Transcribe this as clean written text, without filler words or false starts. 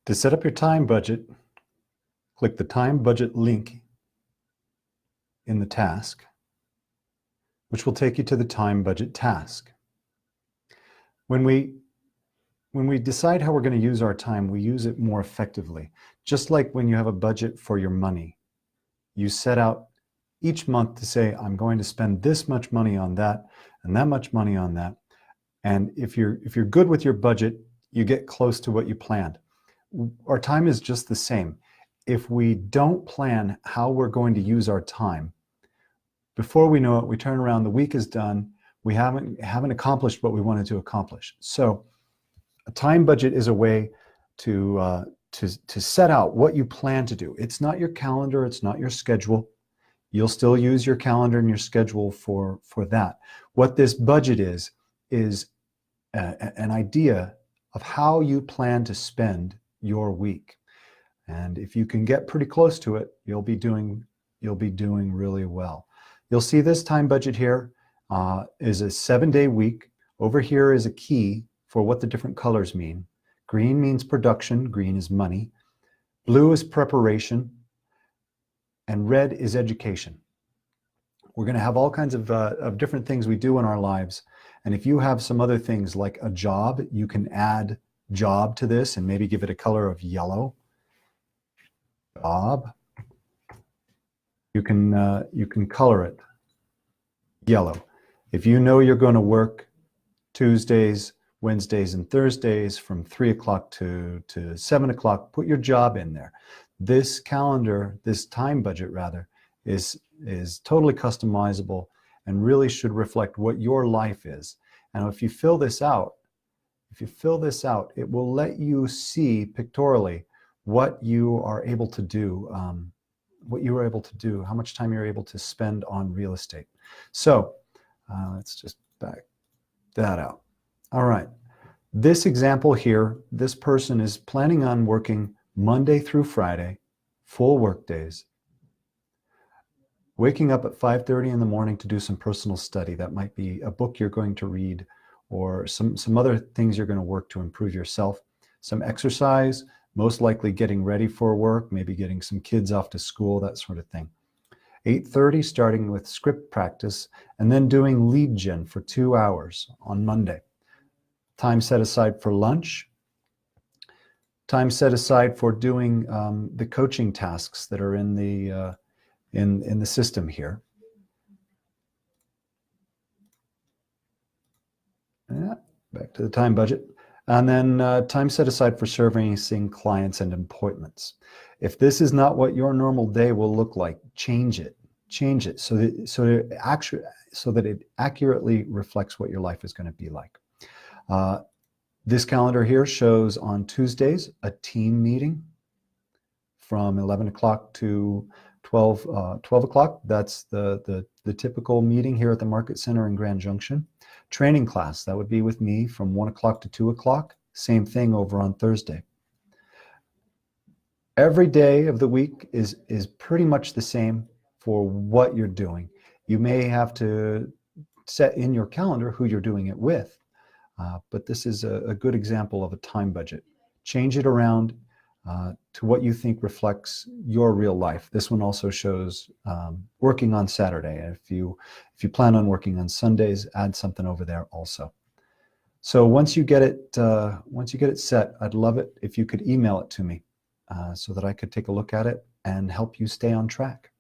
To set up your time budget, click the time budget link in the task, which will take you to the time budget task. When we decide how we're going to use our time, we use it more effectively. Just like when you have a budget for your money, you set out each month to say, I'm going to spend this much money on that and that much money on that. And if you're good with your budget, you get close to what you planned. Our time is just the same. If we don't plan how we're going to use our time, before we know it, we turn around, the week is done, we haven't accomplished what we wanted to accomplish. So a time budget is a way to set out what you plan to do. It's not your calendar, it's not your schedule. You'll still use your calendar and your schedule for that. What this budget is an idea of how you plan to spend your week. And if you can get pretty close to it, you'll be doing really well. You'll see this time budget here is a 7-day week. Over here is a key for what the different colors mean. Green means production, green is money. Blue is preparation, and red is education. We're going to have all kinds of different things we do in our lives. And if you have some other things like a job, you can add job to this and maybe give it a color of yellow. Job. You can color it yellow. If you know you're going to work Tuesdays, Wednesdays, and Thursdays from 3 o'clock to 7 o'clock, put your job in there. This calendar, this time budget rather, is totally customizable and really should reflect what your life is. And if you fill this out, it will let you see pictorially what you are able to do, how much time you're able to spend on real estate. So let's just back that out. All right. This example here, this person is planning on working Monday through Friday, full work days, waking up at 5:30 in the morning to do some personal study. That might be a book you're going to read or some other things you're going to work to improve yourself. Some exercise, most likely getting ready for work, maybe getting some kids off to school, that sort of thing. 8:30, starting with script practice, and then doing lead gen for 2 hours on Monday. Time set aside for lunch. Time set aside for doing the coaching tasks that are in the system here. Yeah, back to the time budget. And then time set aside for servicing clients and appointments. If this is not what your normal day will look like, change it. Change it so that it accurately reflects what your life is going to be like. This calendar here shows on Tuesdays a team meeting from 11 o'clock to 12 o'clock. That's the typical meeting here at the Market Center in Grand Junction. Training class, that would be with me from 1 o'clock to 2 o'clock. Same thing over on Thursday. Every day of the week is pretty much the same for what you're doing. You may have to set in your calendar who you're doing it with, but this is a good example of a time budget. Change it around to what you think reflects your real life. This one also shows working on Saturday. If you plan on working on Sundays, add something over there also. So once you get it set, I'd love it if you could email it to me so that I could take a look at it and help you stay on track.